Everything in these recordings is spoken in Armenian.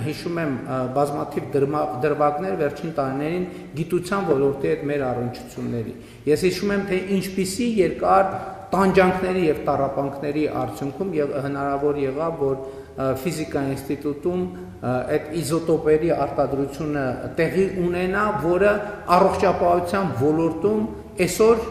հիշում եմ բազմաթիվ դրվագներ վերջին տարիներին գիտության ոլորտի հետ մեր առնչությունների։ Ես հիշում եմ, թե ինչպիսի երկար տանջանքների եւ տառապանքների արդյունքում հնարավոր եղավ, որ ֆիզիկա ինստիտուտում այդ իզոտոպերի արտադրությունը տեղի ունենա, որը առողջապահության ոլորտում այսօր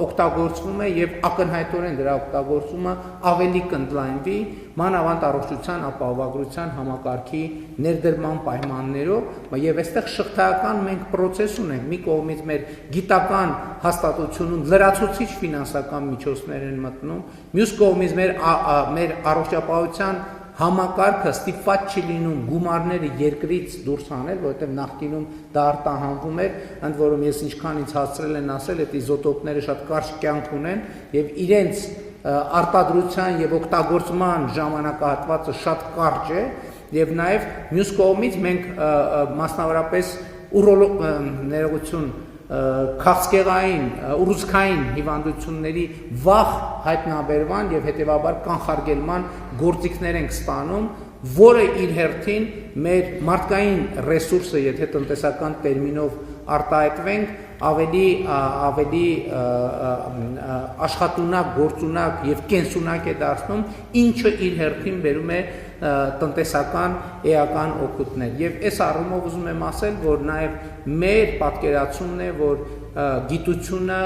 օգտագործվում է եւ ակնհայտորեն դրա օգտագործումը ավելի կընդլայնվի, մանավանդ առողջության ապահովագրության համակարգի ներդրման պայմաններով, եւ այստեղ շղթայական մենք process ունենք, մի կողմից մեր գիտական հաստատությունում լրացուցիչ ֆինանսական միջոցներ են մտնում, մյուս կողմից մեր առողջապահության համակարգը ստիպված չի լինում գումարները երկրից դուրս անել, որովհետև նախկինում դա արտահանվում էր, ընդ որում ես ինչքան ինձ հասցրել են ասել, այդ իզոտոպները շատ կարճ կյանք ունեն եւ իրենց արտադրության եւ օգտագործման ժամանակահատվածը շատ կարճ է եւ նաեւ մյուս կողմից մենք մասնավորապես ներողություն քաղցկեղային, ուռուցքային հիվանդությունների վաղ հայտնաբերման եւ հետեւաբար կանխարգելման գործիքներ ենք ստանում, որը իր հերթին մեր մարդկային ռեսուրսը, եթե տնտեսական տերմինով արտահայտվենք, ավելի աշխատունակ, գործունակ եւ կենսունակ է դարձնում, ինչը իր հերթին բերում է տնտեսական էական օգուտներ։ Եվ այս առումով ուզում եմ ասել, որ նաև մեր պատկերացումն է, որ գիտությունը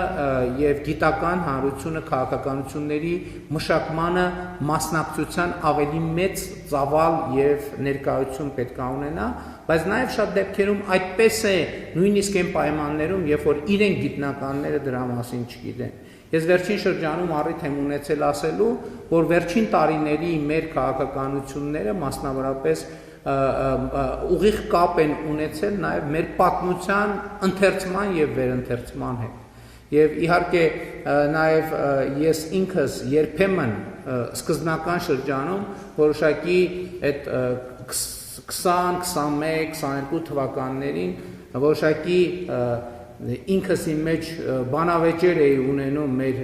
եւ գիտական հանրությունը քաղաքականությունների մշակմանը մասնակցության ավելի մեծ ծավալ եւ ներկայություն պետք է ունենա, բայց նաեւ շատ դեպքերում այդպես է նույնիսկ այն պայմաններում, երբ որ իրենք գիտնականները դրա մասին չգիտեն։ Ես վերջին շրջանում առիթ եմ ունեցել ասելու, որ վերջին տարիների մեր քաղաքականությունները մասնավորապես ուղիղ կապ են ունեցել նաև մեր պատմության ընթերցման եւ վերընթերցման հետ։ Եվ իհարկե նաև ես ինքս երբեմն սկզբնական շրջանում որոշակի այդ 20, 21, 22 թվականներին որոշակի ինքս իմ մեջ բանավեճեր էի ունենում մեր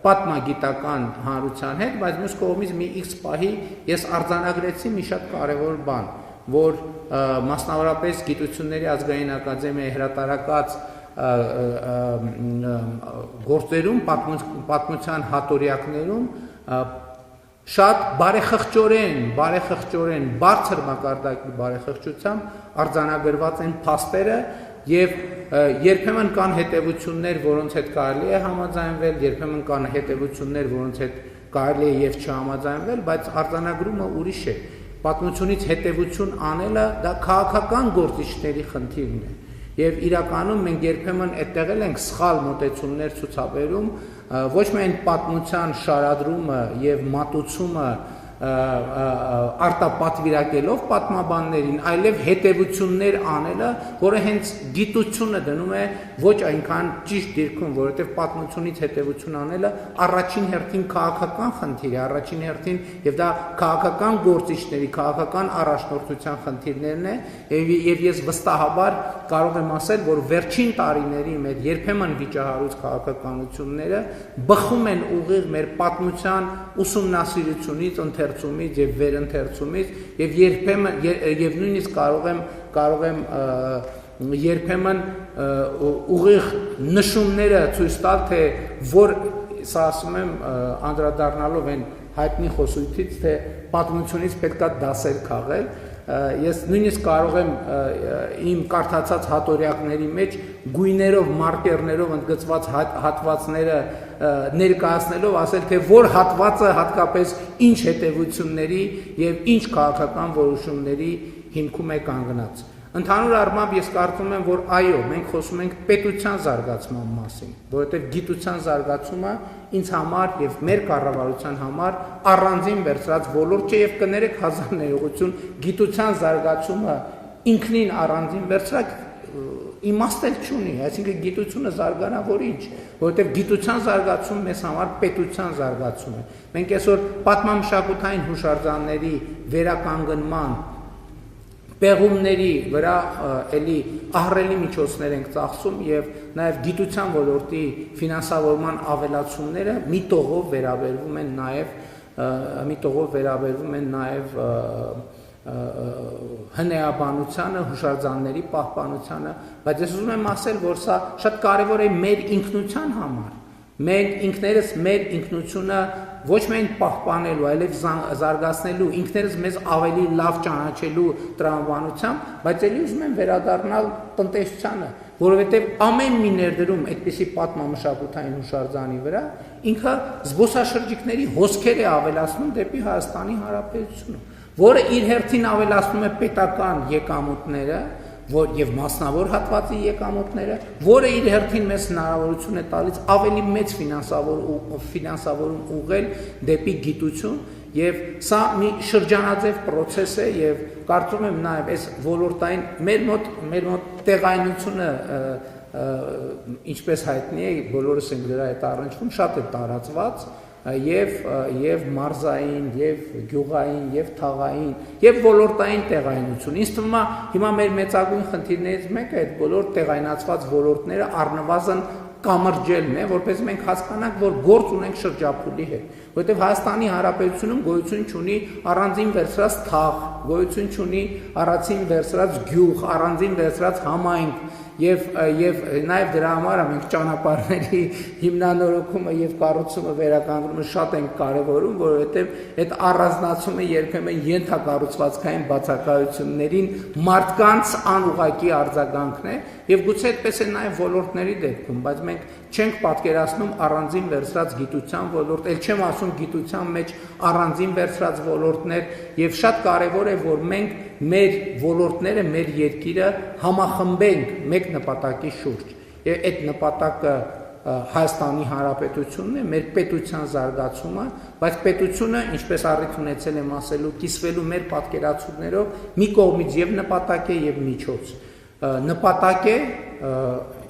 պատմագիտական հանրության հետ, բայց մյուս կողմից մի X պահի ես արձանագրեցի մի շատ կարևոր բան, որ մասնավորապես Գիտությունների ազգային ակադեմիայի հրատարակած գործերում, պատմության հատորյակներում շատ բարեխղճորեն, բարձր մակարդակի բարեխղճությամբ արձանագրված են փաստերը եւ երբեմն կան հետևություններ, որոնց հետ կարելի է համաձայնվել, երբեմն կան հետևություններ, որոնց հետ կարելի է եւ չհամաձայնվել, բայց արձանագրումը ուրիշ է։ Պատմությունից հետևություն անելը դա քաղաքական գործիչների խնդիրն է։ Եվ իրականում մենք երբեմն այդտեղ ենք սխալ մոտեցումներ ցուցաբերում, ոչ միայն պատմության շարադրումը եւ մատուցումը արտապատվիրակելով պատմաբաններին, այլև հետևություններ անելը, որը հենց գիտությունը դնում է ոչ այնքան ճիշտ դիրքում, որովհետև պատմությունից հետևություն անելը առաջին հերթին քաղաքական խնդիր է, առաջին հերթին եւ դա քաղաքական գործիչների, քաղաքական առաջնորդության խնդիրներն է, եւ ես վստահաբար կարող եմ ասել, որ վերջին տարիների մեր երբեմն վիճահարույց քաղաքականությունները բխում են ուղիղ մեր պատմության ուսումնասիրությունից, ընթերցումից եւ վերընթերցումից եւ երբեմն եւ նույնիսկ կարող եմ երբեմն ուղիղ նշումները ցույց տալ, թե որ սա ասում եմ անդրադառնալով այն հայտնի խոսույթից, թե պատմությունից պետք է դասեր քաղել, ես նույնիսկ կարող եմ իմ կարդացած հատորյակների մեջ գույներով, մարկերներով ընդգծված հատվածները ներկայացնելով ասել, թե որ հատվածը հատկապես ինչ հետևությունների եւ ինչ քաղաքական որոշումների հիմքում է կանգնած։ Ընդհանուր առմամբ ես կարծում եմ, որ այո, մենք խոսում ենք պետության զարգացման մասին, որովհետև գիտության զարգացումը ինձ համար եւ մեր կառավարության համար առանձին վերցրած ոլորտ չէ եւ կներեք հազար ներողություն, գիտության զարգացումը ինքնին առանձին վերցրած իմաստ չունի, այսինքն գիտությունը զարգանա որ ինչ, որովհետև գիտության զարգացում մեզ համար պետության զարգացում է։ Մենք այսօր պատմամշակութային հուշարձանների վերականգնման պեղումների վրա էլի ահռելի միջոցներ ենք ծախսում եւ նաեւ գիտության ոլորտի ֆինանսավորման ավելացումները մի տողով վերաբերվում են նաեւ հնեաբանությանը, հուշարձանների պահպանությանը, բայց ես ուզում եմ ասել, որ սա շատ կարևոր է մեր ինքնության համար։ Մենք ինքներս մեր ինքնությունը ոչ միայն պահպանելու, այլև զարգացնելու, ինքներս մեզ ավելի լավ ճանաչելու տրամաբանությամբ, բայց ելի ուզում եմ վերադառնալ տնտեսությանը, որովհետև ամեն մի ներդրում այդպիսի պատմամշակութային հուշարձանի վրա ինքը զբոսաշրջիկների հոսքեր է ավելացնում դեպի Հայաստանի Հանրապետությունը, որը իր հերթին ավելացնում է պետական եկամուտները եւ մասնավոր հատվածի եկամուտները, որը իր հերթին մեզ հնարավորություն է տալիս ավելի մեծ ֆինանսավորում ուղղել դեպի գիտություն, եւ սա մի շրջանաձև process է եւ կարծում եմ նաեւ այս ոլորտային մեր մոտ տեղայնությունը ինչպես հայտնի է, բոլորս ենք դրա հետ առնչվում, շատ է տարածված եւ մարզային, եւ գյուղային, եւ թաղային, եւ ոլորտային տեղայնություն։ Ինձ թվում է հիմա մեր մեծագույն խնդիրներից մեկը այդ բոլոր տեղայնացված ոլորտները առնվազն կամրջելն է, որպես մենք հասկանանք, որ գործ ունենք շրջափուլի հետ, որովհետև Հայաստանի Հանրապետությունում գոյություն չունի առանձին վերցրած թաղ, գոյություն չունի առանձին վերցրած գյուղ, առանձին վերցրած համայնք, եւ նաեւ դրա համար մենք ճանապարհների հիմնանորոգումը եւ կառուցումը վերականգնումը շատ են կարեւորում, որովհետեւ այդ առանձնացումը երբեմն ենթակառուցվածքային բացակայություններին մարդկանց անուղղակի արձագանքն է եւ գուցե այդպես է նաեւ ոլորտների դեպքում, բայց մենք չենք պատկերացնում առանձին վերցրած գիտության ոլորտ, ել չեմ ասում գիտության մեջ առանձին վերցրած ոլորտներ եւ շատ կարեւոր է, որ մենք մեր ոլորտները, մեր երկիրը համախմբենք մեկ նպատակի շուրջ։ Եվ այդ նպատակը Հայաստանի Հանրապետությունն է, մեր պետության զարգացումը, բայց պետությունը, ինչպես առիթ ունեցել եմ ասելու, կիսվելու մեր պատկերացումներով մի կողմից եւ նպատակ է եւ միջոց։ Նպատակ է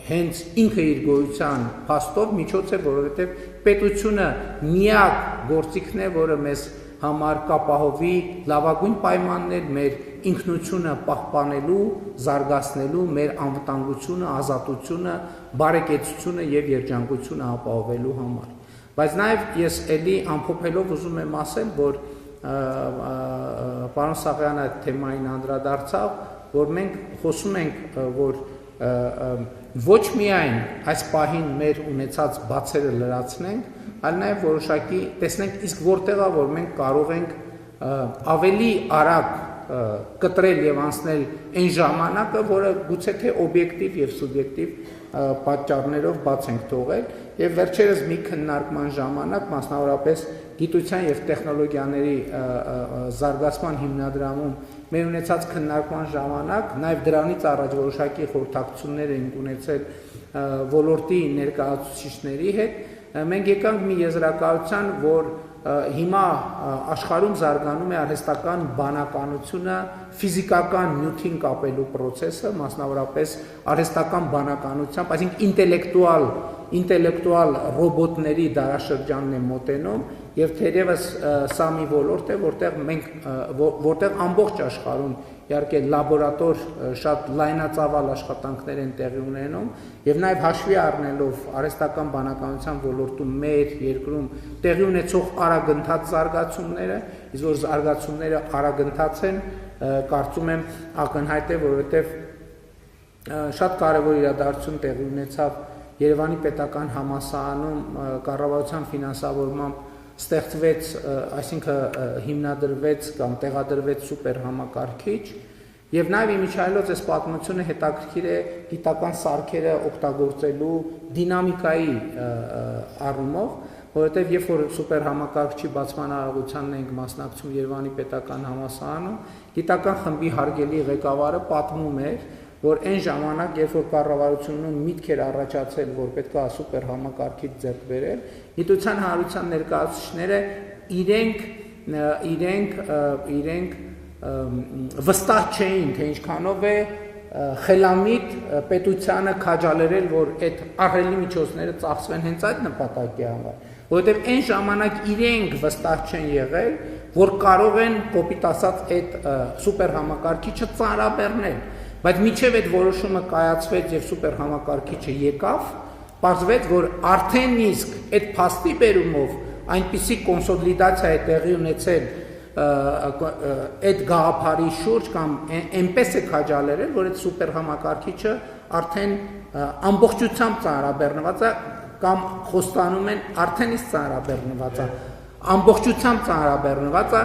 հենց ինքը իր գոյության փաստով միջոց է, որովհետեւ պետությունը միակ գործիքն է, որը մեզ համար կապահովի լավագույն պայմաններ մեր ինքնությունը պահպանելու, զարգացնելու, մեր անվտանգությունը, ազատությունը, բարեկեցությունը եւ երջանկությունը ապահովելու համար։ Բայց նաեւ ես էլի ամփոփելով ուզում եմ ասել, որ պարոն Սաղյանը այդ թեմային անդրադարձավ, որ մենք խոսում ենք, որ ոչ միայն այս պահին մեր ունեցած բացերը լրացնենք, այլ նաև որոշակի տեսնենք իսկ որտեղա որ մենք կարող ենք ավելի արագ կտրել եւ անցնել այն ժամանակը, որը գուցե թե օբյեկտիվ եւ սուբյեկտիվ պատճառներով բաց ենք թողել եւ վերջերս մի քննարկման ժամանակ մասնավորապես գիտության եւ տեխնոլոգիաների զարգացման հիմնադրամում մեր ունեցած քննարկման ժամանակ նաեւ դրանից առաջ որոշակի խորհրդակցություններ ենք ունեցել ոլորտի ներկայացուցիչների հետ մենք եկանք մի եզրակացության, որ հիմա աշխարհում զարգանում է արհեստական բանականությունը ֆիզիկական նյութին կապելու process-ը, մասնավորապես արհեստական բանականությամբ, այսինքն ինտելեկտուալ ռոբոտների դարաշրջանն է մոտենում եւ թերևս սա մի ոլորտ է, որտեղ ամբողջ աշխարհում իհարկե լաբորատոր շատ լայնածավալ աշխատանքներ են տեղի ունենում եւ նաեւ հաշվի առնելով արհեստական բանականության ոլորտում մեր երկրում տեղի ունեցող արագընթաց զարգացումները, իսկ որ զարգացումները արագընթաց են, կարծում եմ ակնհայտ է, որովհետեւ շատ կարեւոր իրադարձություն տեղի ունեցավ Երևանի պետական համալսարանում կառավարության ֆինանսավորմամբ ստեղծվեց, այսինքն հիմնադրվեց կամ տեղադրվեց սուպեր համակարգիչ եւ նաեւ իմիջայլոց այս պատմությունը հետաքրքիր է գիտական սարքերը օգտագործելու դինամիկայի առումով, որովհետեւ երբ որ սուպեր համակարգչի բացման արարողությանն ենք մասնակցում Երևանի պետական համալսարանում, գիտական խմբի հարգելի ղեկավարը պատմում էր, որ այն ժամանակ, երբ որ կառավարությունում միտք էր առաջացել, որ պետք է սուպեր համակարգիչ ձեռք բերել, գիտության հանրության ներկայացուցիչները իրենք վստահ չէին, թե ինչքանով է խելամիտ պետությանը քաջալերել, որ այդ ահռելի միջոցները ծախսվեն հենց այդ նպատակի համար, որովհետև այն ժամանակ իրենք վստահ չեն եղել, որ կարող են կոպիտ ասած այդ սուպեր համակարգիչը ծանրաբեռնել, բայց մինչև այդ որոշումը կայացվեց եւ սուպեր համակարգիչը եկավ, պարզվեց, որ արդեն իսկ այդ փաստի բերումով այնպիսի կոնսոլիդացիա է տեղի ունեցել այդ գաղափարի շուրջ կամ այնպես է քաջալերել, որ այդ սուպեր համակարգիչը արդեն ամբողջությամբ ծանրաբեռնված է կամ խոստանում են արդեն իսկ ծանրաբեռնված է, ամբողջությամբ ծանրաբեռնված է